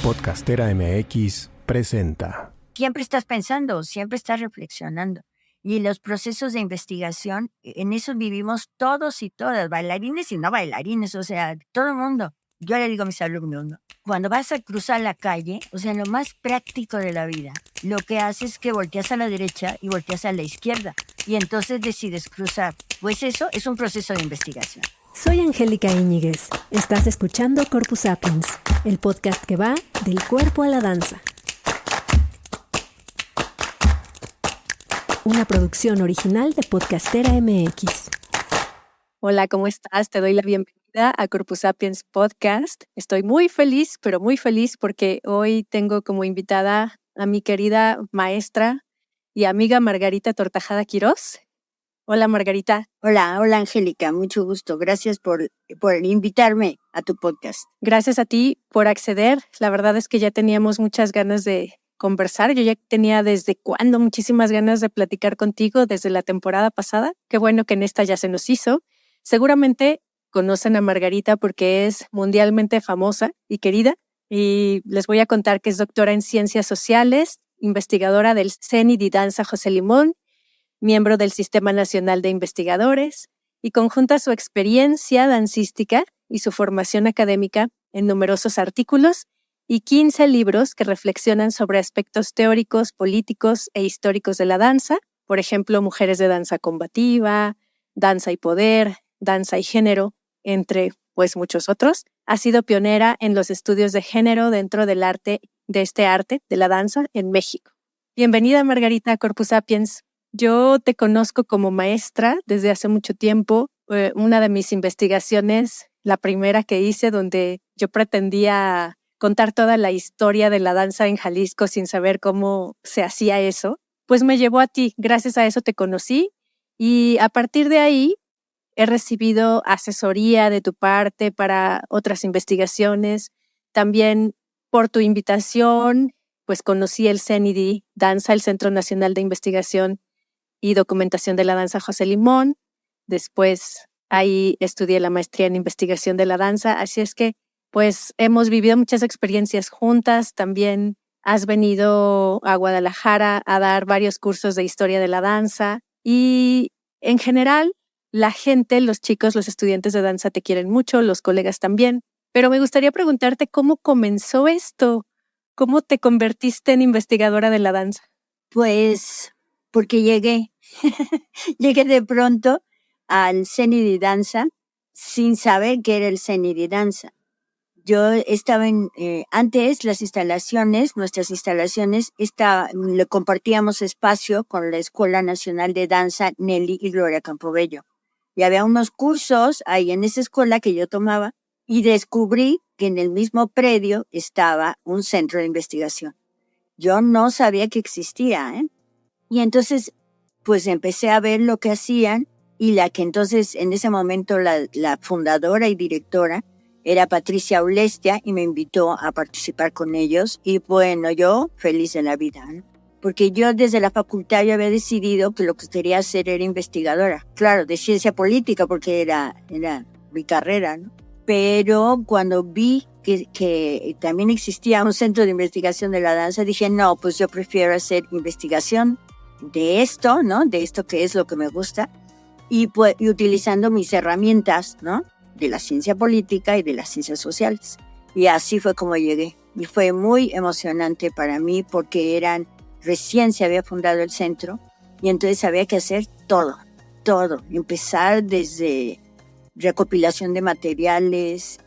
Podcastera MX presenta. Siempre estás pensando, siempre estás reflexionando. Y los procesos de investigación, en eso vivimos todos y todas, bailarines y no bailarines, o sea, todo el mundo. Yo le digo a mis alumnos, ¿no? Cuando vas a cruzar la calle, o sea, lo más práctico de la vida, lo que haces es que volteas a la derecha y volteas a la izquierda, y entonces decides cruzar. Pues eso es un proceso de investigación. Soy Angélica Íñiguez. Estás escuchando Corpus Sapiens, el podcast que va del cuerpo a la danza. Una producción original de Podcastera MX. Hola, ¿cómo estás? Te doy la bienvenida a Corpus Sapiens Podcast. Estoy muy feliz, pero muy feliz porque hoy tengo como invitada a mi querida maestra y amiga Margarita Tortajada Quirós. Hola, Margarita. Hola Angélica, mucho gusto. Gracias por invitarme a tu podcast. Gracias a ti por acceder. La verdad es que ya teníamos muchas ganas de conversar. Yo ya tenía desde cuándo muchísimas ganas de platicar contigo desde la temporada pasada. Qué bueno que en esta ya se nos hizo. Seguramente conocen a Margarita porque es mundialmente famosa y querida. Y les voy a contar que es doctora en Ciencias Sociales, investigadora del CENI de Danza José Limón, miembro del Sistema Nacional de Investigadores, y conjunta su experiencia dancística y su formación académica en numerosos artículos y 15 libros que reflexionan sobre aspectos teóricos, políticos e históricos de la danza, por ejemplo, Mujeres de danza combativa, Danza y poder, Danza y género, entre pues muchos otros. Ha sido pionera en los estudios de género dentro del arte, de la danza en México. Bienvenida, Margarita, a Corpus Sapiens. Yo te conozco como maestra desde hace mucho tiempo. Una de mis investigaciones, la primera que hice, donde yo pretendía contar toda la historia de la danza en Jalisco sin saber cómo se hacía eso, pues me llevó a ti. Gracias a eso te conocí y a partir de ahí he recibido asesoría de tu parte para otras investigaciones. También por tu invitación, pues conocí el CENIDI Danza, el Centro Nacional de Investigación y Documentación de la Danza José Limón. Después ahí estudié la maestría en investigación de la danza. Así es que pues hemos vivido muchas experiencias juntas. También has venido a Guadalajara a dar varios cursos de historia de la danza. Y en general, la gente, los chicos, los estudiantes de danza te quieren mucho, los colegas también. Pero me gustaría preguntarte cómo comenzó esto. ¿Cómo te convertiste en investigadora de la danza? Pues porque llegué de pronto al CENI de Danza sin saber qué era el CENI de Danza. Yo estaba antes nuestras instalaciones, le compartíamos espacio con la Escuela Nacional de Danza Nelly y Gloria Campobello. Y había unos cursos ahí en esa escuela que yo tomaba y descubrí que en el mismo predio estaba un centro de investigación. Yo no sabía que existía, Y entonces, pues empecé a ver lo que hacían y la que entonces, en ese momento, la fundadora y directora era Patricia Ulestia y me invitó a participar con ellos. Y bueno, yo feliz de la vida, porque yo desde la facultad yo había decidido que lo que quería hacer era investigadora. Claro, de ciencia política, porque era mi carrera, ¿no? Pero cuando vi que también existía un centro de investigación de la danza, dije, no, pues yo prefiero hacer investigación de esto, ¿no? De esto que es lo que me gusta, y utilizando mis herramientas, ¿no? De la ciencia política y de las ciencias sociales. Y así fue como llegué. Y fue muy emocionante para mí porque recién se había fundado el centro y entonces había que hacer todo. Empezar desde recopilación de materiales,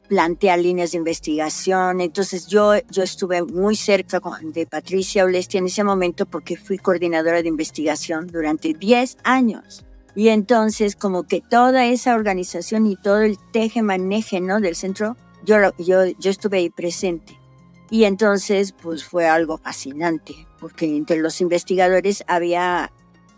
plantear líneas de investigación. Entonces yo estuve muy cerca de Patricia Ulestia en ese momento porque fui coordinadora de investigación durante 10 años. Y entonces como que toda esa organización y todo el teje-maneje, ¿no? del centro, yo estuve ahí presente. Y entonces pues fue algo fascinante porque entre los investigadores había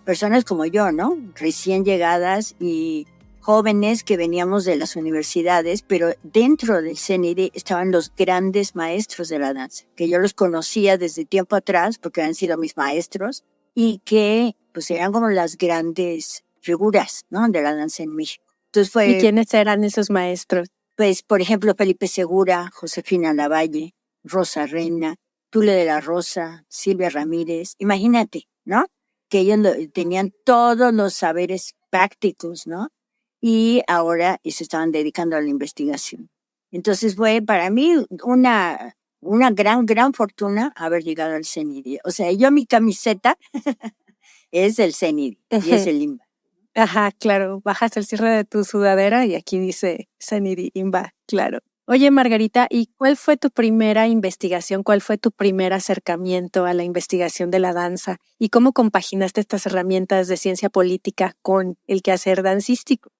personas como yo, ¿no? Recién llegadas y jóvenes que veníamos de las universidades, pero dentro del CENIDI estaban los grandes maestros de la danza, que yo los conocía desde tiempo atrás porque han sido mis maestros y que pues eran como las grandes figuras, ¿no? de la danza en México. Entonces ¿Y quiénes eran esos maestros? Pues, por ejemplo, Felipe Segura, Josefina Lavalle, Rosa Reina, Tule de la Rosa, Silvia Ramírez. Imagínate, ¿no? Que ellos tenían todos los saberes prácticos, ¿no? Y ahora se estaban dedicando a la investigación. Entonces fue para mí una gran fortuna haber llegado al CENIDI. O sea, yo mi camiseta es el CENIDI y es el INBA. Ajá, claro. Bajas el cierre de tu sudadera y aquí dice CENIDI, INBA, claro. Oye, Margarita, ¿y cuál fue tu primera investigación? ¿Cuál fue tu primer acercamiento a la investigación de la danza? ¿Y cómo compaginaste estas herramientas de ciencia política con el quehacer dancístico?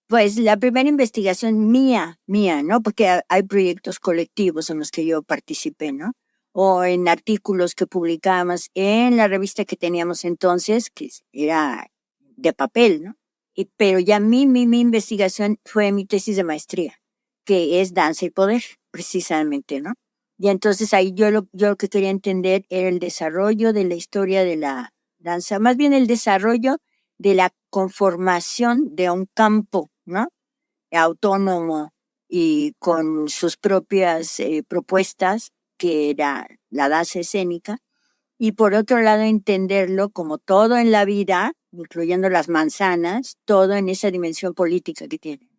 Pues la primera investigación mía, ¿no? Porque hay proyectos colectivos en los que yo participé, ¿no? O en artículos que publicábamos en la revista que teníamos entonces, que era de papel, ¿no? Pero ya mi investigación fue mi tesis de maestría, que es Danza y Poder, precisamente, ¿no? Y entonces ahí yo lo que quería entender era el desarrollo de la historia de la danza, más bien el desarrollo de la conformación de un campo, ¿no? Autónomo y con sus propias propuestas, que era la danza escénica, y por otro lado entenderlo como todo en la vida, incluyendo las manzanas, todo en esa dimensión política que tiene.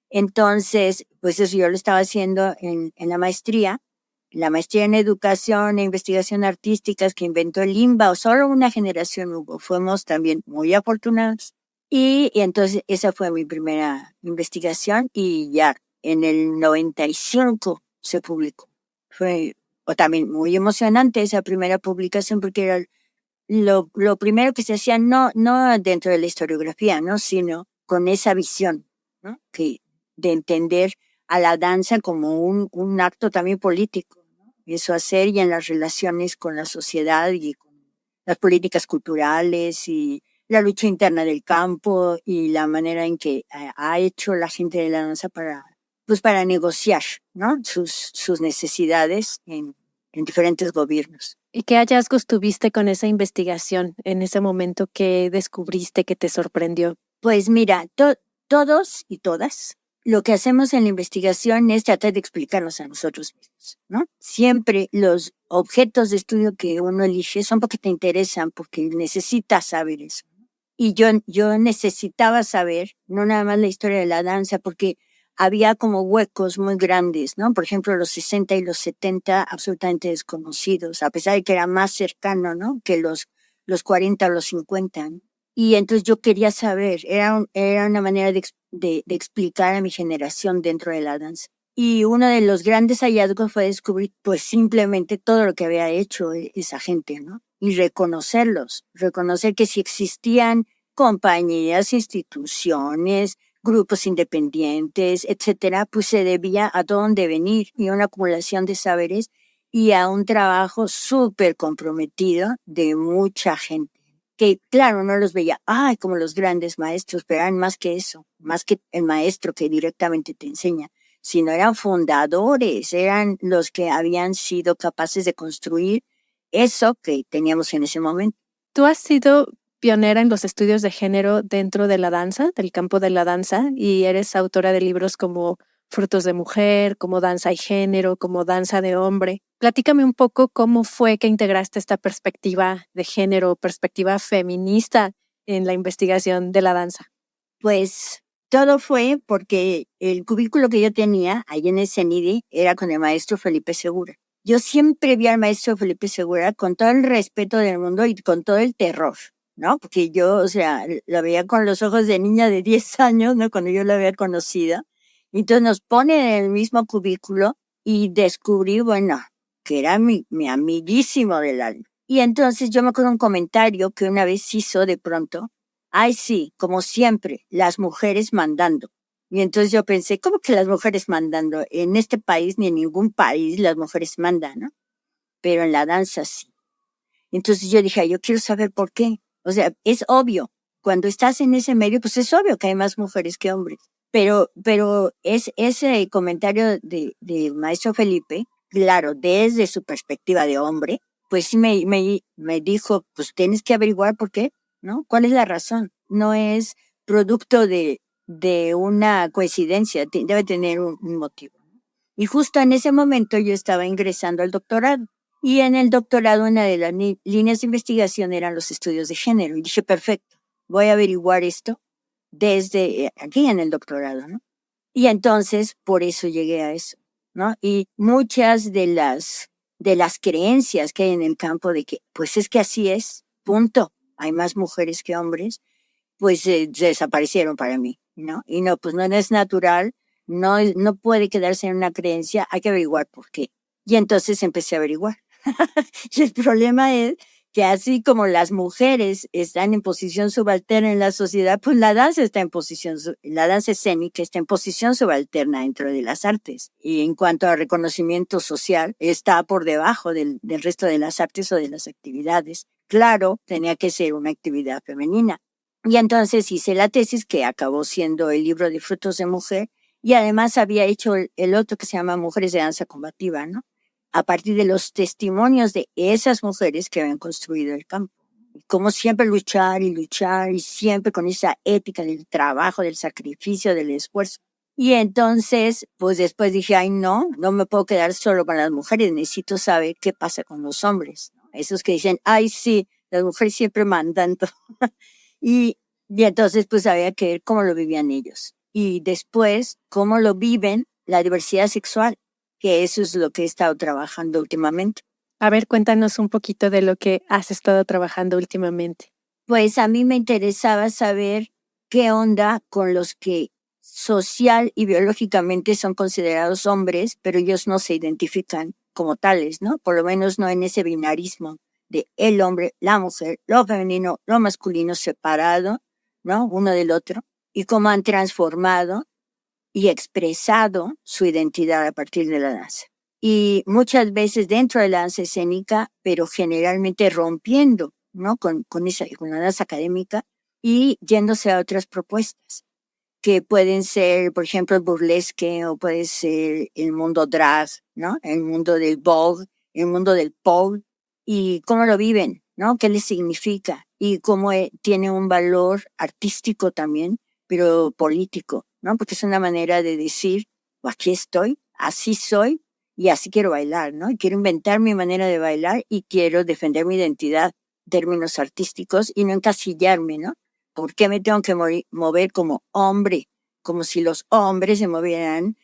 Entonces, pues eso yo lo estaba haciendo en la maestría en educación e investigación artísticas que inventó el INBA, o solo una generación hubo. Fuimos también muy afortunados. Y entonces esa fue mi primera investigación y ya en el 95 se publicó. Fue también muy emocionante esa primera publicación porque era lo primero que se hacía no dentro de la historiografía, ¿no? Sino con esa visión, ¿no? De entender a la danza como un acto también político, ¿no? Eso hacer y en las relaciones con la sociedad y con las políticas culturales y la lucha interna del campo y la manera en que ha hecho la gente de la danza para negociar, ¿no? sus necesidades en diferentes gobiernos. ¿Y qué hallazgos tuviste con esa investigación en ese momento que descubriste que te sorprendió? Pues mira, todos y todas, lo que hacemos en la investigación es tratar de explicarnos a nosotros mismos, ¿no? Siempre los objetos de estudio que uno elige son porque te interesan, porque necesitas saber eso. Y yo necesitaba saber, no nada más la historia de la danza, porque había como huecos muy grandes, ¿no? Por ejemplo, los 60 y los 70 absolutamente desconocidos, a pesar de que era más cercano, ¿no? Que los 40 o los 50, ¿no? Y entonces yo quería saber, era una manera de explicar a mi generación dentro de la danza. Y uno de los grandes hallazgos fue descubrir pues simplemente todo lo que había hecho esa gente, ¿no? Y reconocerlos, reconocer que si existían compañías, instituciones, grupos independientes, etcétera, pues se debía a dónde venir y una acumulación de saberes y a un trabajo súper comprometido de mucha gente. Que claro, no los veía, como los grandes maestros, pero eran más que eso, más que el maestro que directamente te enseña, sino eran fundadores, eran los que habían sido capaces de construir eso que teníamos en ese momento. ¿Tú has sido pionera en los estudios de género dentro de la danza, del campo de la danza, y eres autora de libros como Frutos de Mujer, como Danza y Género, como Danza de Hombre? Platícame un poco cómo fue que integraste esta perspectiva de género, perspectiva feminista en la investigación de la danza. Pues todo fue porque el cubículo que yo tenía ahí en el CENIDI era con el maestro Felipe Segura. Yo siempre vi al maestro Felipe Segura con todo el respeto del mundo y con todo el terror, ¿no? Porque yo, o sea, la veía con los ojos de niña de 10 años, ¿no? Cuando yo la había conocido. Entonces nos ponen en el mismo cubículo y descubrí, bueno, que era mi amiguísimo del alma. Y entonces yo me acuerdo un comentario que una vez hizo de pronto, ay sí, como siempre, las mujeres mandando. Y entonces yo pensé, ¿cómo que las mujeres mandando? En este país ni en ningún país las mujeres mandan, ¿no? Pero en la danza sí. Entonces yo dije, yo quiero saber por qué. O sea, es obvio. Cuando estás en ese medio, pues es obvio que hay más mujeres que hombres. Pero es ese comentario del maestro Felipe, claro, desde su perspectiva de hombre, pues sí me dijo, pues tienes que averiguar por qué, ¿no? ¿Cuál es la razón? No es producto de una coincidencia, debe tener un motivo. Y justo en ese momento yo estaba ingresando al doctorado. Y en el doctorado una de las líneas de investigación eran los estudios de género. Y dije, perfecto, voy a averiguar esto desde aquí en el doctorado, ¿no? Y entonces, por eso llegué a eso, ¿no? Y muchas de las creencias que hay en el campo de que, pues es que así es, punto, hay más mujeres que hombres, pues desaparecieron para mí, ¿no? Y no, pues no es natural, no puede quedarse en una creencia, hay que averiguar por qué. Y entonces empecé a averiguar. Y el problema es que así como las mujeres están en posición subalterna en la sociedad, pues la danza la danza escénica está en posición subalterna dentro de las artes. Y en cuanto a reconocimiento social, está por debajo del resto de las artes o de las actividades. Claro, tenía que ser una actividad femenina. Y entonces hice la tesis que acabó siendo el libro de Frutos de Mujer, y además había hecho el otro que se llama Mujeres de Danza Combativa, ¿no? A partir de los testimonios de esas mujeres que habían construido el campo. Como siempre luchar y siempre con esa ética del trabajo, del sacrificio, del esfuerzo. Y entonces, pues después dije, ay no me puedo quedar solo con las mujeres, necesito saber qué pasa con los hombres, ¿no? Esos que dicen, ay sí, las mujeres siempre mandan todo. y entonces pues había que ver cómo lo vivían ellos. Y después, cómo lo viven la diversidad sexual, que eso es lo que he estado trabajando últimamente. A ver, cuéntanos un poquito de lo que has estado trabajando últimamente. Pues a mí me interesaba saber qué onda con los que social y biológicamente son considerados hombres, pero ellos no se identifican como tales, ¿no? Por lo menos no en ese binarismo de el hombre, la mujer, lo femenino, lo masculino separado, ¿no? Uno del otro, y cómo han transformado y expresado su identidad a partir de la danza. Y muchas veces dentro de la danza escénica, pero generalmente rompiendo, ¿no? con la danza académica y yéndose a otras propuestas, que pueden ser, por ejemplo, el burlesque, o puede ser el mundo drag, ¿no? El mundo del vogue, el mundo del pole, y cómo lo viven, ¿no? ¿Qué les significa? Y cómo tiene un valor artístico también, pero político, ¿no? Porque es una manera de decir, aquí estoy, así soy, y así quiero bailar, ¿no? Y quiero inventar mi manera de bailar y quiero defender mi identidad en términos artísticos y no encasillarme, ¿no? ¿Por qué me tengo que mover como hombre? Como si los hombres se movieran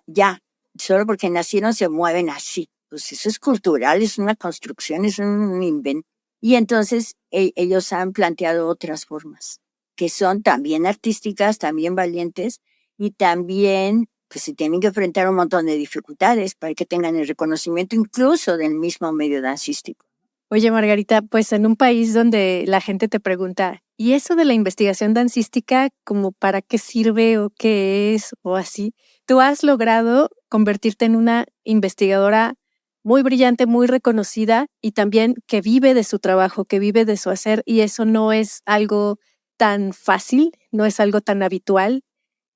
ya, solo porque nacieron se mueven así. Pues eso es cultural, es una construcción, es un invento. Y entonces ellos han planteado otras formas, que son también artísticas, también valientes, y también pues se tienen que enfrentar a un montón de dificultades para que tengan el reconocimiento incluso del mismo medio dancístico. Oye, Margarita, pues en un país donde la gente te pregunta, ¿y eso de la investigación dancística, como para qué sirve o qué es o así? Tú has logrado convertirte en una investigadora muy brillante, muy reconocida y también que vive de su trabajo, que vive de su hacer, y eso no es algo tan fácil, no es algo tan habitual.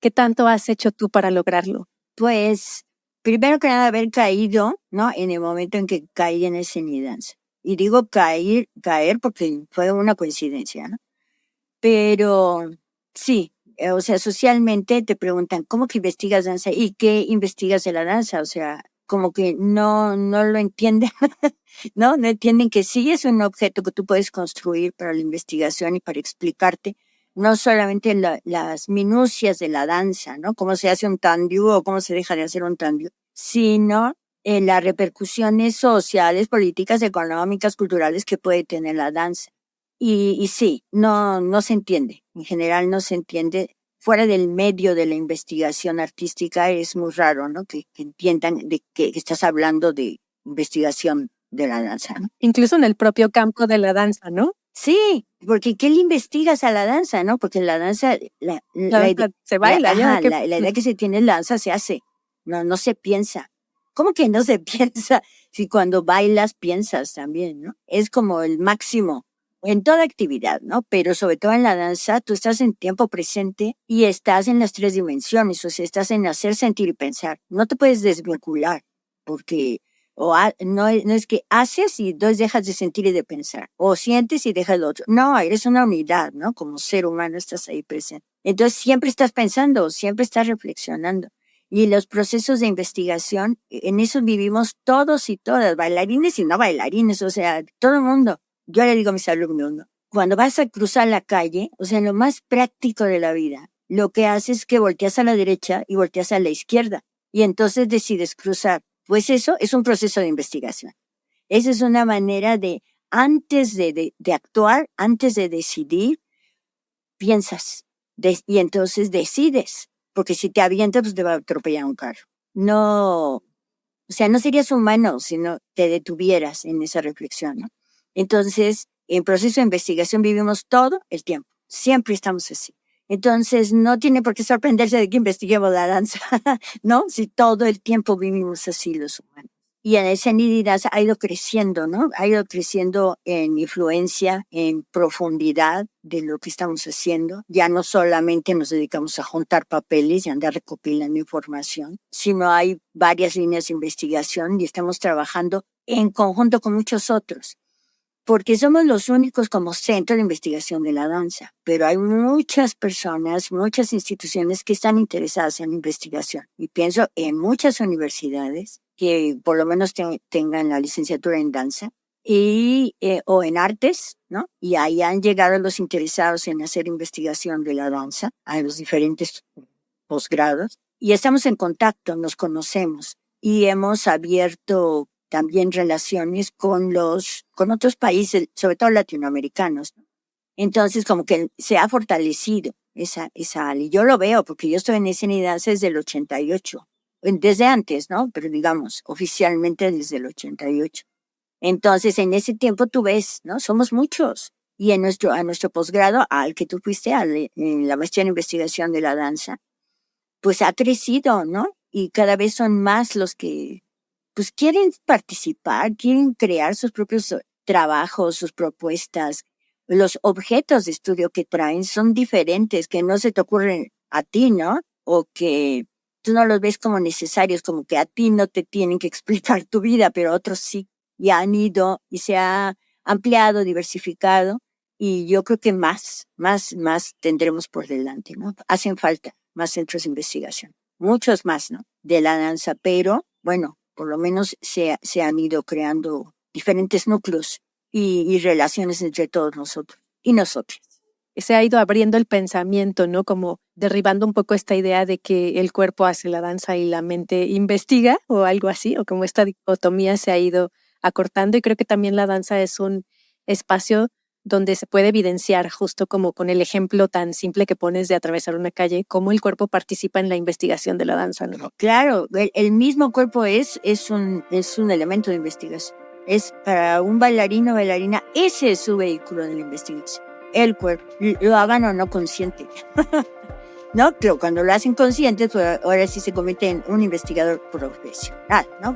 ¿Qué tanto has hecho tú para lograrlo? Pues, primero que nada, haber caído, ¿no? En el momento en que caí en ese danza. Y digo caer porque fue una coincidencia, ¿no? Pero sí, o sea, socialmente te preguntan, ¿cómo que investigas danza? ¿Y qué investigas de la danza? O sea, como que no lo entienden, ¿no? No entienden que sí es un objeto que tú puedes construir para la investigación y para explicarte no solamente las minucias de la danza, ¿no? Cómo se hace un tandiu o cómo se deja de hacer un tandiu, sino en las repercusiones sociales, políticas, económicas, culturales que puede tener la danza. Y sí, no se entiende. En general no se entiende. Fuera del medio de la investigación artística es muy raro, ¿no? Que entiendan de que estás hablando de investigación de la danza, ¿no? Incluso en el propio campo de la danza, ¿no? Sí, porque ¿qué le investigas a la danza, no? Porque la danza, La danza se baila. la idea que se tiene en la danza se hace, no se piensa. ¿Cómo que no se piensa? Si cuando bailas piensas también, ¿no? Es como el máximo en toda actividad, ¿no? Pero sobre todo en la danza, tú estás en tiempo presente y estás en las 3 dimensiones, o sea, estás en hacer, sentir y pensar. No te puedes desvincular, porque no es que haces y entonces dejas de sentir y de pensar, o sientes y dejas lo otro. No, eres una unidad, ¿no? Como ser humano estás ahí presente. Entonces siempre estás pensando, siempre estás reflexionando. Y los procesos de investigación, en eso vivimos todos y todas, bailarines y no bailarines, o sea, todo el mundo. Yo le digo a mis alumnos, ¿no? Cuando vas a cruzar la calle, o sea, lo más práctico de la vida, lo que haces es que volteas a la derecha y volteas a la izquierda. Y entonces decides cruzar. Pues eso es un proceso de investigación. Esa es una manera de, antes de actuar, antes de decidir, piensas. Y entonces decides. Porque si te avientas, pues te va a atropellar un carro. No, o sea, no serías humano si no te detuvieras en esa reflexión, ¿no? Entonces, en proceso de investigación vivimos todo el tiempo. Siempre estamos así. Entonces, no tiene por qué sorprenderse de que investiguemos la danza, ¿no? Si todo el tiempo vivimos así los humanos. Y en el Zen y danza ha ido creciendo, ¿no? Ha ido creciendo en influencia, en profundidad de lo que estamos haciendo. Ya no solamente nos dedicamos a juntar papeles y andar recopilando información, sino hay varias líneas de investigación y estamos trabajando en conjunto con muchos otros. Porque somos los únicos como centro de investigación de la danza, pero hay muchas personas, muchas instituciones que están interesadas en la investigación. Y pienso en muchas universidades que por lo menos tengan la licenciatura en danza y, o en artes, ¿no? Y ahí han llegado los interesados en hacer investigación de la danza a los diferentes posgrados. Y estamos en contacto, nos conocemos y hemos abierto también relaciones con otros países, sobre todo latinoamericanos, ¿no? Entonces, como que se ha fortalecido esa y yo lo veo, porque yo estoy en Escena y Danza desde el 88, desde antes, ¿no? Pero digamos, oficialmente desde el 88. Entonces, en ese tiempo tú ves, ¿no? Somos muchos. Y a nuestro posgrado, al que tú fuiste, en la maestría en investigación de la danza, pues ha crecido, ¿no? Y cada vez son más los que pues quieren participar, quieren crear sus propios trabajos, sus propuestas. Los objetos de estudio que traen son diferentes, que no se te ocurren a ti, ¿no? O que tú no los ves como necesarios, como que a ti no te tienen que explicar tu vida, pero otros sí. Y han ido y se ha ampliado, diversificado. Y yo creo que más tendremos por delante, ¿no? Hacen falta más centros de investigación. Muchos más, ¿no? De la danza, pero bueno, por lo menos se han ido creando diferentes núcleos y relaciones entre todos nosotros y nosotros. Se ha ido abriendo el pensamiento, ¿no? Como derribando un poco esta idea de que el cuerpo hace la danza y la mente investiga o algo así, o como esta dicotomía se ha ido acortando, y creo que también la danza es un espacio donde se puede evidenciar, justo como con el ejemplo tan simple que pones de atravesar una calle, cómo el cuerpo participa en la investigación de la danza, ¿no? Claro, el mismo cuerpo es un elemento de investigación. Es para un bailarino o bailarina, ese es su vehículo de la investigación. El cuerpo, lo hagan o no consciente. ¿No? Pero cuando lo hacen consciente, pues ahora sí se convierte en un investigador profesional, ¿no?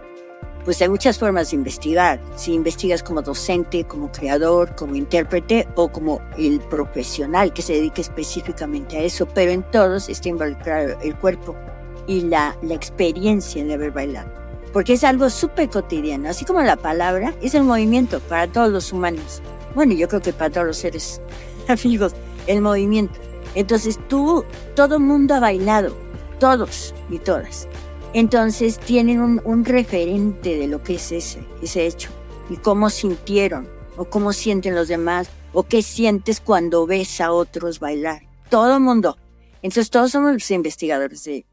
Pues hay muchas formas de investigar. Si investigas como docente, como creador, como intérprete o como el profesional que se dedica específicamente a eso, pero en todos está involucrado el cuerpo y la experiencia de haber bailado. Porque es algo súper cotidiano, así como la palabra es el movimiento para todos los humanos. Bueno, yo creo que para todos los seres amigos, el movimiento. Entonces todo el mundo ha bailado, todos y todas. Entonces tienen un referente de lo que es ese hecho y cómo sintieron o cómo sienten los demás o qué sientes cuando ves a otros bailar. Todo el mundo. Entonces todos somos los investigadores de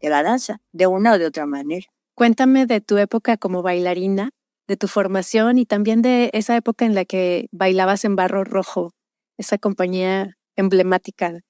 la danza, de una o de otra manera. Cuéntame de tu época como bailarina, de tu formación y también de esa época en la que bailabas en Barro Rojo, esa compañía emblemática.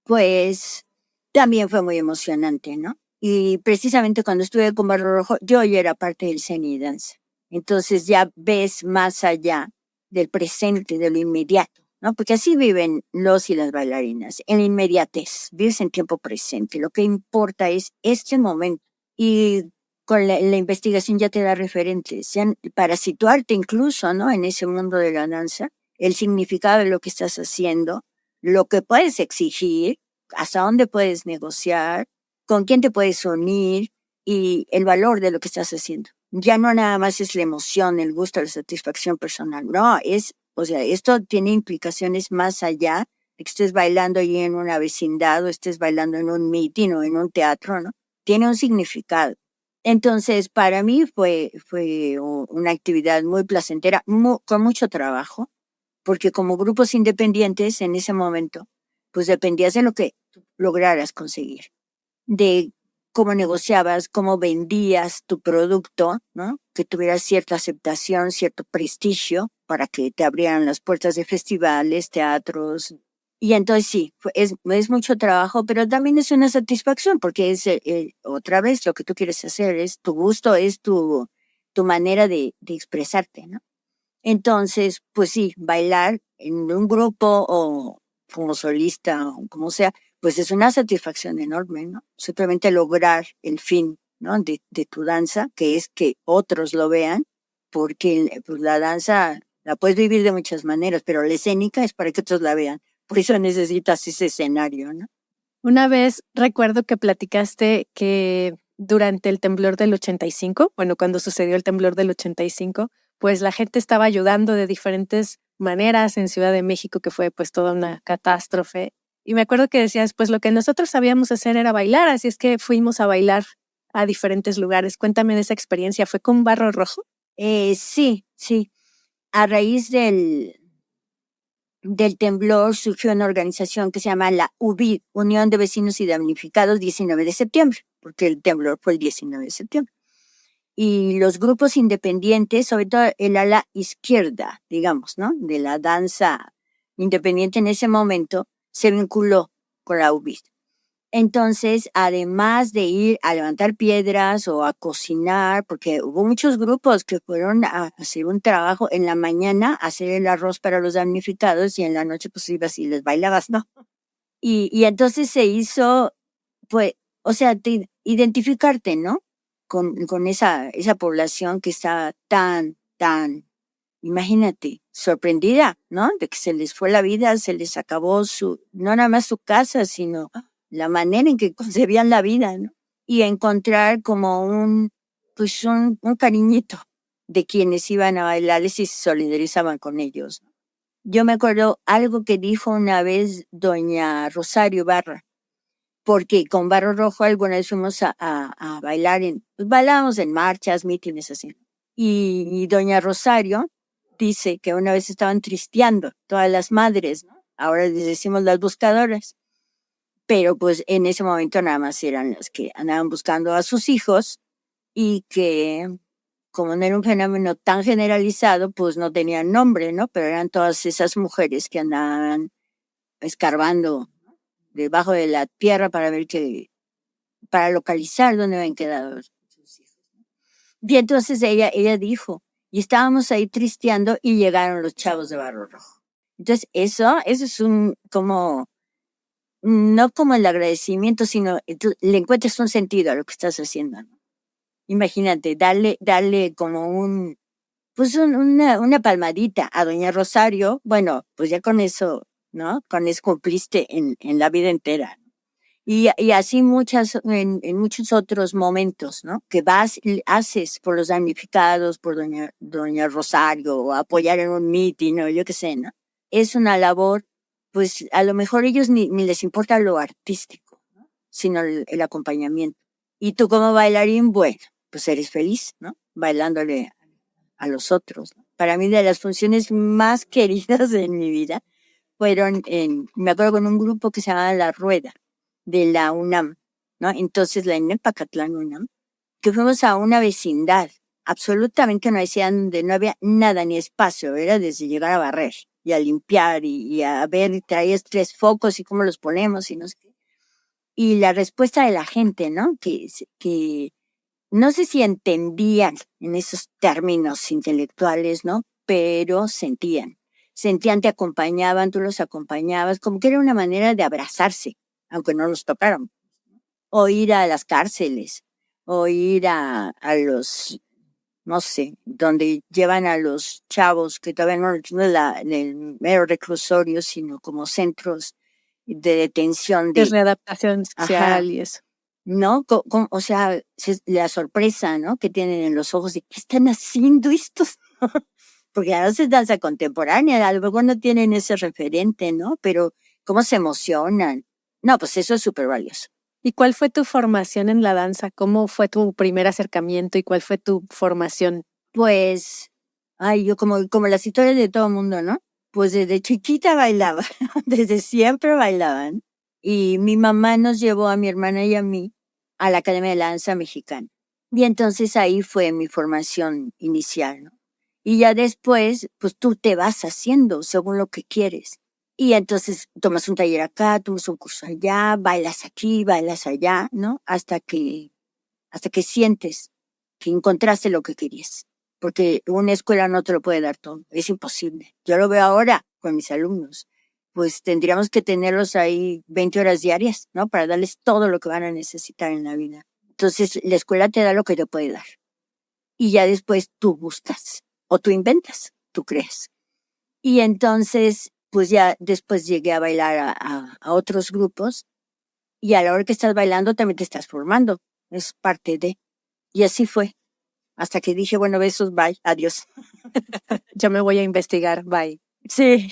Pues también fue muy emocionante, ¿no? Y precisamente cuando estuve con Barro Rojo, yo ya era parte del Zen y danza. Entonces ya ves más allá del presente, de lo inmediato, ¿no? Porque así viven los y las bailarinas, en la inmediatez, vives en tiempo presente. Lo que importa es este momento. Y con la investigación ya te da referentes, para situarte incluso, ¿no? En ese mundo de la danza, el significado de lo que estás haciendo, lo que puedes exigir, hasta dónde puedes negociar, con quién te puedes unir y el valor de lo que estás haciendo. Ya no nada más es la emoción, el gusto, la satisfacción personal. No, esto tiene implicaciones más allá de que estés bailando ahí en una vecindad o estés bailando en un meeting o en un teatro, ¿no? tiene un significado. Entonces, para mí fue una actividad muy placentera, con mucho trabajo, porque como grupos independientes en ese momento, pues dependías de lo que lograras conseguir, de cómo negociabas, cómo vendías tu producto, ¿no? Que tuviera cierta aceptación, cierto prestigio para que te abrieran las puertas de festivales, teatros. Y entonces sí, es mucho trabajo, pero también es una satisfacción porque es otra vez lo que tú quieres hacer, es tu gusto, es tu manera de expresarte, ¿no? Entonces, pues sí, bailar en un grupo o como solista o como sea, pues es una satisfacción enorme, ¿no? Simplemente lograr el fin, ¿no? de tu danza, que es que otros lo vean, porque pues, la danza la puedes vivir de muchas maneras, pero la escénica es para que otros la vean. Por eso necesitas ese escenario, ¿no? Una vez recuerdo que platicaste que durante el temblor del 85, bueno, cuando sucedió el temblor del 85, pues la gente estaba ayudando de diferentes maneras en Ciudad de México, que fue pues toda una catástrofe. Y me acuerdo que decías, pues lo que nosotros sabíamos hacer era bailar, así es que fuimos a bailar a diferentes lugares. Cuéntame de esa experiencia, ¿fue con Barro Rojo? Sí. A raíz del temblor surgió una organización que se llama la UBID, Unión de Vecinos y Damnificados, 19 de septiembre, porque el temblor fue el 19 de septiembre. Y los grupos independientes, sobre todo el ala izquierda, digamos, ¿no? De la danza independiente en ese momento, se vinculó con la UBID. Entonces, además de ir a levantar piedras o a cocinar, porque hubo muchos grupos que fueron a hacer un trabajo en la mañana, hacer el arroz para los damnificados y en la noche pues ibas y les bailabas, ¿no? Y entonces se hizo, pues, o sea, identificarte, ¿no? Con esa población que está tan, imagínate, sorprendida, ¿no? De que se les fue la vida, se les acabó no nada más su casa, sino la manera en que concebían la vida, ¿no? Y encontrar como un cariñito de quienes iban a bailarles y se solidarizaban con ellos. Yo me acuerdo algo que dijo una vez doña Rosario Barra, porque con Barro Rojo alguna vez fuimos a bailar, pues bailábamos en marchas, mítines así. Y doña Rosario dice que una vez estaban tristeando todas las madres, ¿no? Ahora les decimos las buscadoras, pero pues en ese momento nada más eran las que andaban buscando a sus hijos y que como no era un fenómeno tan generalizado, pues no tenían nombre, ¿no? Pero eran todas esas mujeres que andaban escarbando debajo de la tierra para localizar dónde habían quedado sus hijos. Y entonces ella dijo, y estábamos ahí tristeando y llegaron los chavos de Barro Rojo. Entonces eso es no como el agradecimiento, sino le encuentras un sentido a lo que estás haciendo, ¿no? Imagínate, darle como una palmadita a doña Rosario, bueno, pues ya con eso, ¿no? Con eso cumpliste en la vida entera. Y así en muchos otros momentos, ¿no? Que vas y haces por los damnificados, por doña Rosario, o apoyar en un mitin, o yo qué sé, ¿no? Es una labor, pues a lo mejor ellos ni les importa lo artístico, ¿no? Sino el acompañamiento. Y tú como bailarín, bueno, pues eres feliz, ¿no? Bailándole a los otros, ¿no? Para mí de las funciones más queridas en mi vida fueron me acuerdo con un grupo que se llamaba La Rueda, de la UNAM, ¿no? Entonces la ENEP Pacatlán UNAM, que fuimos a una vecindad, absolutamente no había nada ni espacio, era desde llegar a barrer y a limpiar y a ver, traías 3 focos y cómo los ponemos y no sé qué. Y la respuesta de la gente, ¿no? Que no sé si entendían en esos términos intelectuales, ¿no? Pero sentían, te acompañaban, tú los acompañabas, como que era una manera de abrazarse, aunque no los tocaron. O ir a las cárceles, o ir a los, no sé, donde llevan a los chavos, que todavía no es el mero reclusorio, sino como centros de detención. De readaptación social y eso. ¿No? O sea, la sorpresa, ¿no? Que tienen en los ojos de ¿qué están haciendo estos? Porque a veces danza contemporánea, a lo mejor no tienen ese referente, ¿no? Pero cómo se emocionan. No, pues eso es súper valioso. ¿Y cuál fue tu formación en la danza? ¿Cómo fue tu primer acercamiento y cuál fue tu formación? Pues, yo como las historias de todo el mundo, ¿no? Pues desde chiquita bailaba, desde siempre bailaban. Y mi mamá nos llevó a mi hermana y a mí a la Academia de la Danza Mexicana. Y entonces ahí fue mi formación inicial, ¿no? Y ya después, pues tú te vas haciendo según lo que quieres. Y entonces tomas un taller acá, tomas un curso allá, bailas aquí, bailas allá, ¿no? Hasta que sientes que encontraste lo que querías. Porque una escuela no te lo puede dar todo, es imposible. Yo lo veo ahora con mis alumnos. Pues tendríamos que tenerlos ahí 20 horas diarias, ¿no? Para darles todo lo que van a necesitar en la vida. Entonces, la escuela te da lo que te puede dar. Y ya después tú buscas, o tú inventas, tú crees. Y entonces, pues ya después llegué a bailar a otros grupos, y a la hora que estás bailando también te estás formando. Es parte de. Y así fue. Hasta que dije, bueno, besos, bye, adiós. Yo me voy a investigar, bye. Sí.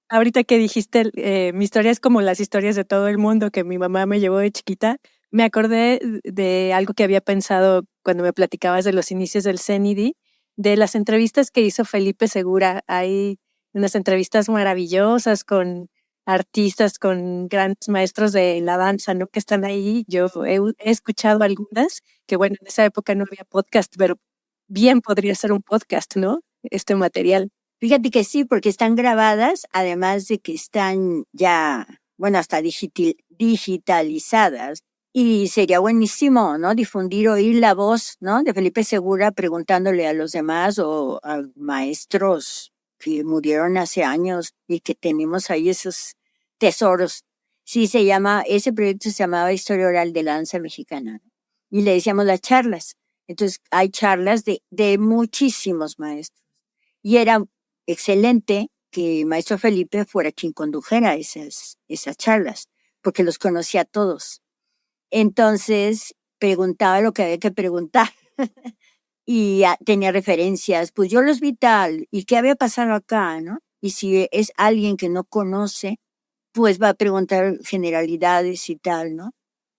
Ahorita que dijiste, mi historia es como las historias de todo el mundo que mi mamá me llevó de chiquita. Me acordé de algo que había pensado cuando me platicabas de los inicios del CENIDI, de las entrevistas que hizo Felipe Segura. Hay unas entrevistas maravillosas con artistas, con grandes maestros de la danza, ¿no? Que están ahí. Yo he escuchado algunas, que bueno, en esa época no había podcast, pero bien podría ser un podcast, ¿no? Este material. Fíjate que sí, porque están grabadas, además de que están ya, bueno, hasta digitalizadas. Y sería buenísimo, ¿no? Difundir, oír la voz, ¿no? De Felipe Segura preguntándole a los demás o a maestros que murieron hace años y que tenemos ahí esos tesoros. Sí, ese proyecto se llamaba Historia Oral de la Danza Mexicana. Y le decíamos las charlas. Entonces, hay charlas de muchísimos maestros. Y era excelente que maestro Felipe fuera quien condujera esas charlas, porque los conocía a todos. Entonces, preguntaba lo que había que preguntar. Y tenía referencias, pues yo los vi tal, y qué había pasado acá, ¿no? Y si es alguien que no conoce, pues va a preguntar generalidades y tal, ¿no?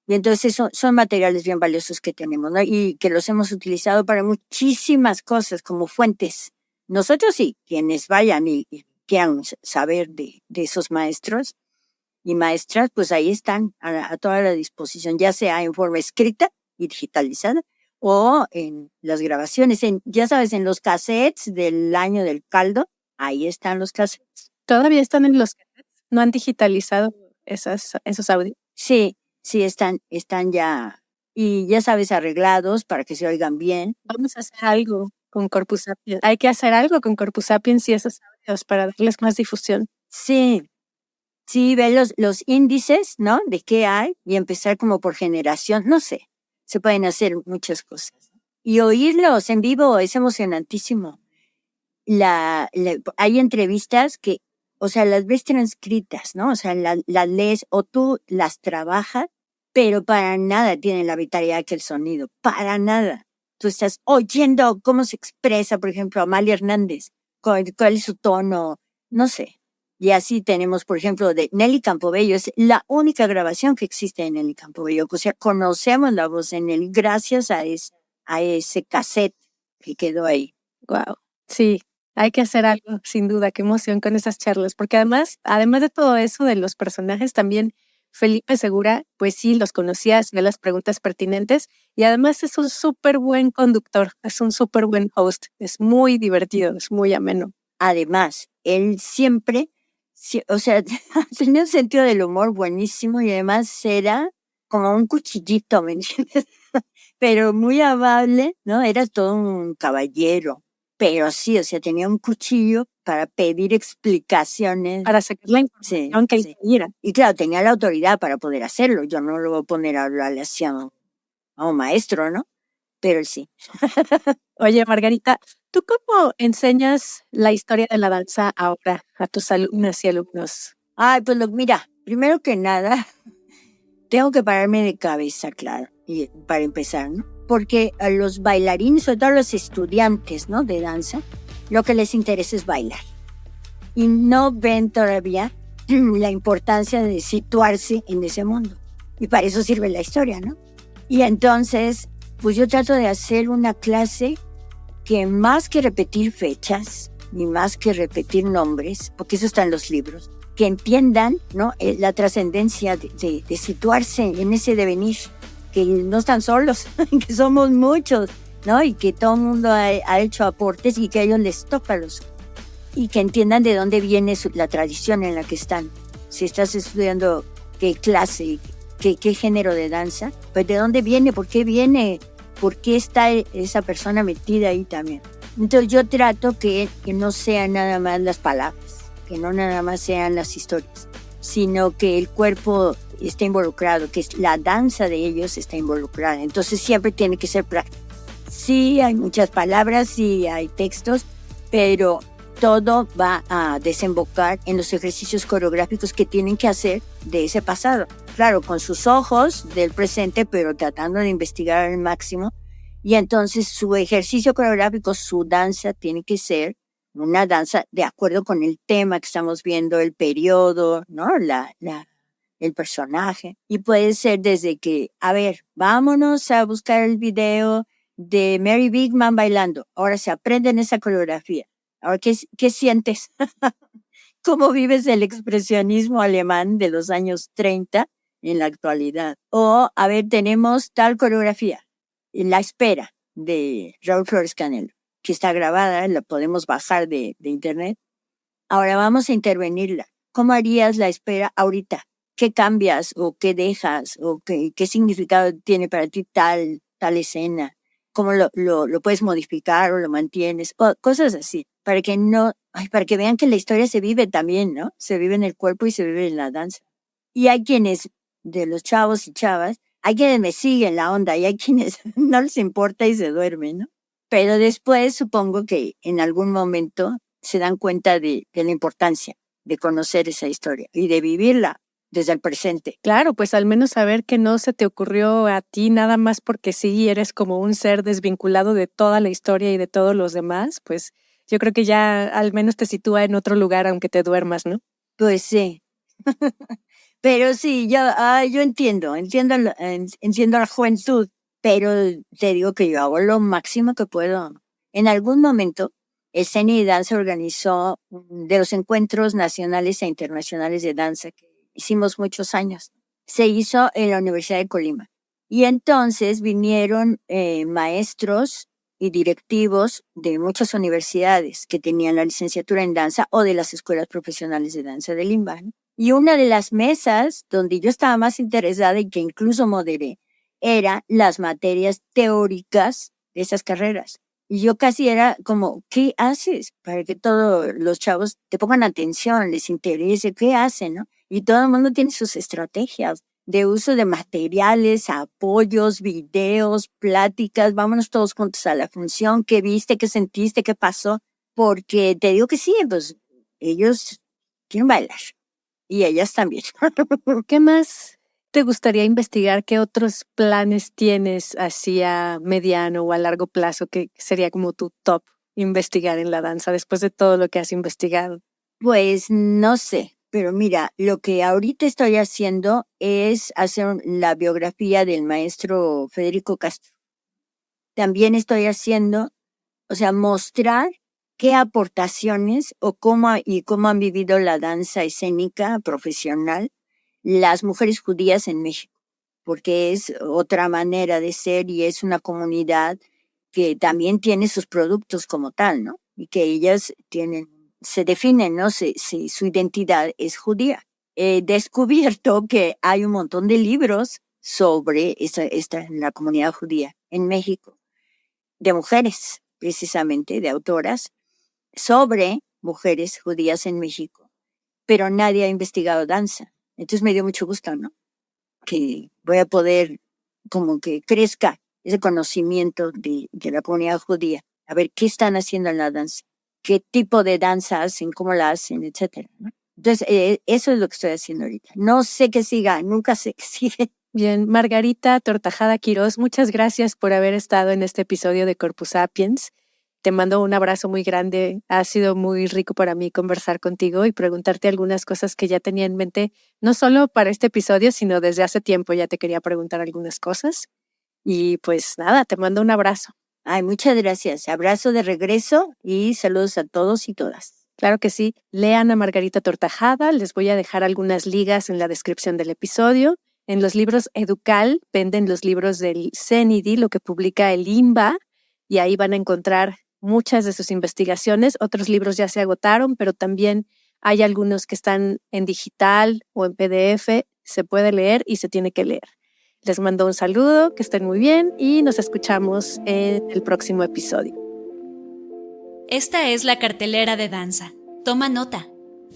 Y entonces son materiales bien valiosos que tenemos, ¿no? Y que los hemos utilizado para muchísimas cosas, como fuentes. Nosotros sí, quienes vayan y quieran saber de esos maestros y maestras, pues ahí están a toda la disposición, ya sea en forma escrita y digitalizada, o en las grabaciones, ya sabes, en los cassettes del año del caldo, ahí están los cassettes. ¿Todavía están en los cassettes? ¿No han digitalizado esos audios? Sí, están ya, y ya sabes, arreglados para que se oigan bien. Vamos a hacer algo con Corpus Sapiens. Hay que hacer algo con Corpus Sapiens y esos audios para darles más difusión. Sí, ve los índices, ¿no? De qué hay y empezar como por generación, no sé. Se pueden hacer muchas cosas. Y oírlos en vivo es emocionantísimo. Hay entrevistas que, o sea, las ves transcritas, ¿no? O sea, las lees o tú las trabajas, pero para nada tienen la vitalidad que el sonido. Para nada. Tú estás oyendo cómo se expresa, por ejemplo, Amalia Hernández. ¿Cuál es su tono? No sé. Y así tenemos, por ejemplo, de Nelly Campobello. Es la única grabación que existe de Nelly Campobello. O sea, conocemos la voz de Nelly gracias a ese cassette que quedó ahí. Wow. Sí, hay que hacer algo, sin duda. Qué emoción con esas charlas. Porque además de todo eso de los personajes, también Felipe Segura, pues sí, los conocías, ve las preguntas pertinentes y además es un súper buen conductor, es un súper buen host. Es muy divertido, es muy ameno. Además, él siempre... Sí, o sea, tenía un sentido del humor buenísimo y además era como un cuchillito, ¿me entiendes? Pero muy amable, ¿no? Era todo un caballero, pero sí, o sea, tenía un cuchillo para pedir explicaciones. Para sacar la información que él quería. Y claro, tenía la autoridad para poder hacerlo. Yo no lo voy a poner a hablarle así a un maestro, ¿no? Pero él sí. Oye, Margarita, ¿tú cómo enseñas la historia de la danza ahora a tus alumnas y alumnos? Ay, pues mira, primero que nada, tengo que pararme de cabeza, claro, y para empezar, ¿no? Porque a los bailarines, sobre todo a los estudiantes, ¿no? De danza, lo que les interesa es bailar. Y no ven todavía la importancia de situarse en ese mundo. Y para eso sirve la historia, ¿no? Y entonces, pues yo trato de hacer una clase que más que repetir fechas, ni más que repetir nombres, porque eso está en los libros, que entiendan, ¿no?, la trascendencia de situarse en ese devenir, que no están solos, que somos muchos, ¿no? Y que todo el mundo ha hecho aportes y que a ellos les toca y que entiendan de dónde viene la tradición en la que están. Si estás estudiando qué clase, qué género de danza, pues de dónde viene, por qué está esa persona metida ahí también. Entonces yo trato que no sean nada más las palabras, que no nada más sean las historias, sino que el cuerpo esté involucrado, que la danza de ellos está involucrada. Entonces siempre tiene que ser práctico. Sí, hay muchas palabras, sí hay textos, pero todo va a desembocar en los ejercicios coreográficos que tienen que hacer de ese pasado. Claro, con sus ojos del presente, pero tratando de investigar al máximo. Y entonces su ejercicio coreográfico, su danza, tiene que ser una danza de acuerdo con el tema que estamos viendo, el periodo, ¿no? El personaje. Y puede ser desde que, a ver, vámonos a buscar el video de Mary Bigman bailando. Ahora se aprenden esa coreografía. Ahora, ¿qué sientes? ¿Cómo vives el expresionismo alemán de los años 30 en la actualidad? O, a ver, tenemos tal coreografía, La Espera, de Raúl Flores Canelo, que está grabada, la podemos bajar de internet. Ahora vamos a intervenirla. ¿Cómo harías La Espera ahorita? ¿Qué cambias o qué dejas? ¿O qué significado tiene para ti tal escena? ¿Cómo lo puedes modificar o lo mantienes? O cosas así, para que vean que la historia se vive también, ¿no? Se vive en el cuerpo y se vive en la danza. Y hay quienes, de los chavos y chavas, hay quienes me siguen la onda y hay quienes no les importa y se duermen, ¿no? Pero después supongo que en algún momento se dan cuenta de la importancia de conocer esa historia y de vivirla desde el presente. Claro, pues al menos saber que no se te ocurrió a ti nada más porque sí eres como un ser desvinculado de toda la historia y de todos los demás, pues yo creo que ya al menos te sitúa en otro lugar aunque te duermas, ¿no? Pues sí. Pero sí, yo entiendo la juventud, pero te digo que yo hago lo máximo que puedo. En algún momento, el CENI Danza organizó de los encuentros nacionales e internacionales de danza que hicimos muchos años. Se hizo en la Universidad de Colima. Y entonces vinieron maestros y directivos de muchas universidades que tenían la licenciatura en danza o de las escuelas profesionales de danza de Lima, ¿no? Y una de las mesas donde yo estaba más interesada y que incluso moderé era las materias teóricas de esas carreras. Y yo casi era como, ¿qué haces? Para que todos los chavos te pongan atención, les interese, ¿qué hacen, no? Y todo el mundo tiene sus estrategias de uso de materiales, apoyos, videos, pláticas. Vámonos todos juntos a la función. ¿Qué viste? ¿Qué sentiste? ¿Qué pasó? Porque te digo que sí, pues ellos quieren bailar. Y ellas también. ¿Qué más te gustaría investigar? ¿Qué otros planes tienes hacia mediano o a largo plazo que sería como tu top investigar en la danza después de todo lo que has investigado? Pues no sé, pero mira, lo que ahorita estoy haciendo es hacer la biografía del maestro Federico Castro. También estoy haciendo, mostrar qué aportaciones o cómo han vivido la danza escénica profesional las mujeres judías en México, porque es otra manera de ser y es una comunidad que también tiene sus productos como tal, ¿no? Y que ellas se definen, ¿no? Su identidad es judía. He descubierto que hay un montón de libros sobre la comunidad judía en México, de mujeres, precisamente, de autoras, sobre mujeres judías en México, pero nadie ha investigado danza. Entonces me dio mucho gusto, ¿no? Que voy a poder como que crezca ese conocimiento de la comunidad judía. A ver, ¿qué están haciendo en la danza? ¿Qué tipo de danza hacen? ¿Cómo la hacen? Etcétera, ¿no? Entonces, eso es lo que estoy haciendo ahorita. No sé qué siga, nunca sé qué sigue. Bien, Margarita Tortajada Quirós, muchas gracias por haber estado en este episodio de Corpus Sapiens. Te mando un abrazo muy grande. Ha sido muy rico para mí conversar contigo y preguntarte algunas cosas que ya tenía en mente, no solo para este episodio, sino desde hace tiempo ya te quería preguntar algunas cosas. Y pues nada, te mando un abrazo. Ay, muchas gracias. Abrazo de regreso y saludos a todos y todas. Claro que sí. Lean a Margarita Tortajada. Les voy a dejar algunas ligas en la descripción del episodio. En los libros Educal venden los libros del CENIDI, lo que publica el INBA, y ahí van a encontrar muchas de sus investigaciones. Otros libros ya se agotaron, pero también hay algunos que están en digital o en PDF. Se puede leer y se tiene que leer. Les mando un saludo, que estén muy bien y nos escuchamos en el próximo episodio. Esta es la cartelera de danza. Toma nota.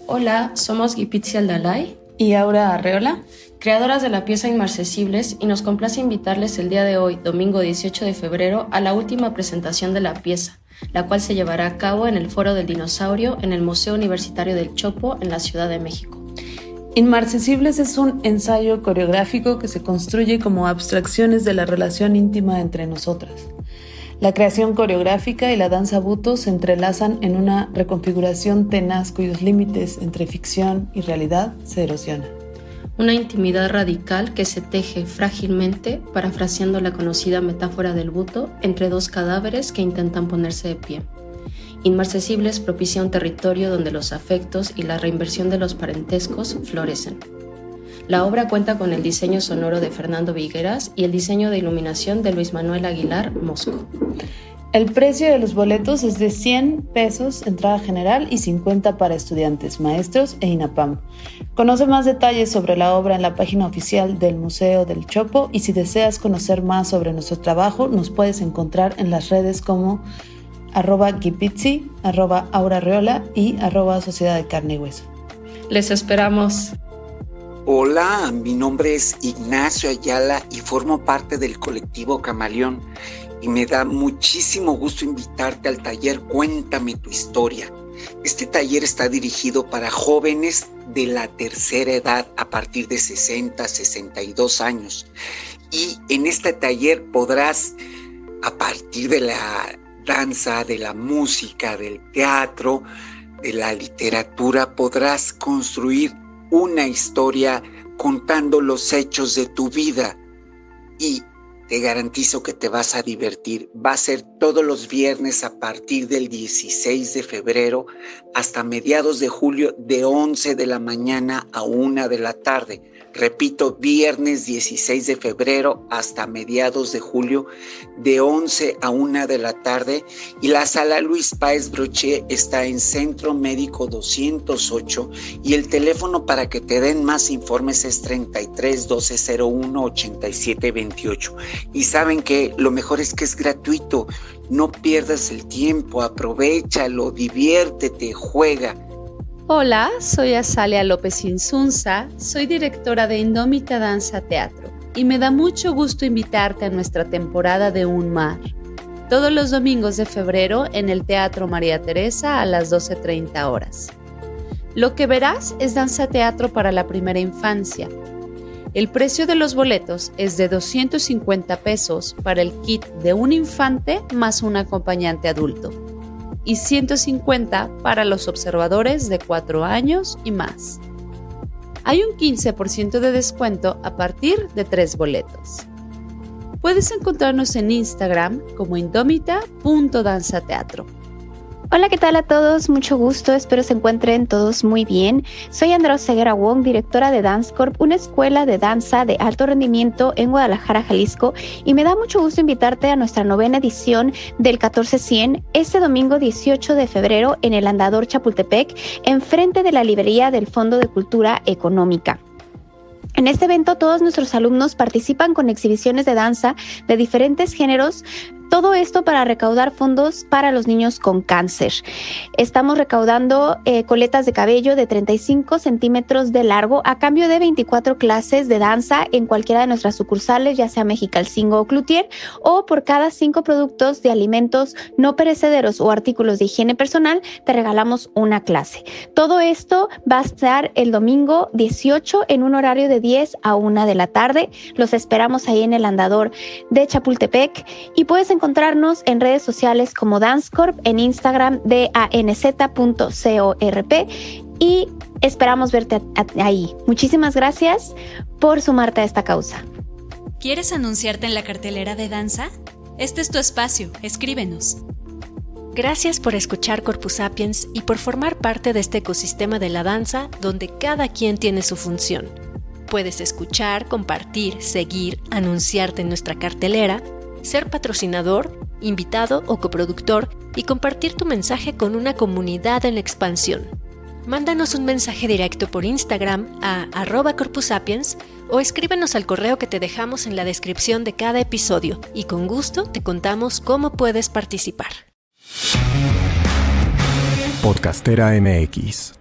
Hola, somos Gipitzi Aldalay y Aura Arreola, creadoras de la pieza Inmarcesibles, y nos complace invitarles el día de hoy, domingo 18 de febrero, a la última presentación de la pieza, la cual se llevará a cabo en el Foro del Dinosaurio en el Museo Universitario del Chopo en la Ciudad de México. Inmarcesibles es un ensayo coreográfico que se construye como abstracciones de la relación íntima entre nosotras. La creación coreográfica y la danza buto se entrelazan en una reconfiguración tenaz cuyos límites entre ficción y realidad se erosionan. Una intimidad radical que se teje frágilmente, parafraseando la conocida metáfora del buto, entre dos cadáveres que intentan ponerse de pie. Inmarcesibles propicia un territorio donde los afectos y la reinversión de los parentescos florecen. La obra cuenta con el diseño sonoro de Fernando Vigueras y el diseño de iluminación de Luis Manuel Aguilar Mosco. El precio de los boletos es de 100 pesos entrada general y 50 para estudiantes, maestros e INAPAM. Conoce más detalles sobre la obra en la página oficial del Museo del Chopo, y si deseas conocer más sobre nuestro trabajo, nos puedes encontrar en las redes como @Gipitzi, @Aura y @Sociedad de Carne y Hueso. Les esperamos. Hola, mi nombre es Ignacio Ayala y formo parte del colectivo Camaleón, y me da muchísimo gusto invitarte al taller Cuéntame tu historia. Este taller está dirigido para jóvenes de la tercera edad a partir de 60, 62 años. Y en este taller podrás, a partir de la danza, de la música, del teatro, de la literatura, podrás construir una historia contando los hechos de tu vida, y te garantizo que te vas a divertir. Va a ser todos los viernes a partir del 16 de febrero hasta mediados de julio, de 11 de la mañana a 1 de la tarde. Repito, viernes 16 de febrero hasta mediados de julio, de 11 a 1 de la tarde. Y la sala Luis Páez Broché está en Centro Médico 208, y el teléfono para que te den más informes es 33 12 01 87 28. Y saben que lo mejor es que es gratuito. No pierdas el tiempo, aprovéchalo, diviértete, juega. Hola, soy Azalia López Insunza, soy directora de Indómita Danza Teatro, y me da mucho gusto invitarte a nuestra temporada de Un Mar. Todos los domingos de febrero en el Teatro María Teresa a las 12:30 horas. Lo que verás es danza teatro para la primera infancia. El precio de los boletos es de 250 pesos para el kit de un infante más un acompañante adulto, y 150 para los observadores de 4 años y más. Hay un 15% de descuento a partir de 3 boletos. Puedes encontrarnos en Instagram como indómita.danzateatro. Hola, ¿qué tal a todos? Mucho gusto, espero se encuentren todos muy bien. Soy Andrea Ceguera Wong, directora de Dance Corp, una escuela de danza de alto rendimiento en Guadalajara, Jalisco, y me da mucho gusto invitarte a nuestra 9ª edición del 14-100 este domingo 18 de febrero en el Andador Chapultepec, enfrente de la librería del Fondo de Cultura Económica. En este evento todos nuestros alumnos participan con exhibiciones de danza de diferentes géneros, todo esto para recaudar fondos para los niños con cáncer. Estamos recaudando coletas de cabello de 35 centímetros de largo a cambio de 24 clases de danza en cualquiera de nuestras sucursales, ya sea Mexicalcingo o Cloutier, o por cada 5 productos de alimentos no perecederos o artículos de higiene personal, te regalamos una clase. Todo esto va a estar el domingo 18 en un horario de 10 a 1 de la tarde. Los esperamos ahí en el Andador de Chapultepec, y puedes encontrar encontrarnos en redes sociales como DanceCorp, en Instagram danz.corp y esperamos verte ahí. Muchísimas gracias por sumarte a esta causa. ¿Quieres anunciarte en la cartelera de danza? Este es tu espacio, escríbenos. Gracias por escuchar Corpus Sapiens y por formar parte de este ecosistema de la danza donde cada quien tiene su función. Puedes escuchar, compartir, seguir, anunciarte en nuestra cartelera, ser patrocinador, invitado o coproductor y compartir tu mensaje con una comunidad en expansión. Mándanos un mensaje directo por Instagram a @corpusapiens o escríbenos al correo que te dejamos en la descripción de cada episodio y con gusto te contamos cómo puedes participar. Podcastera MX.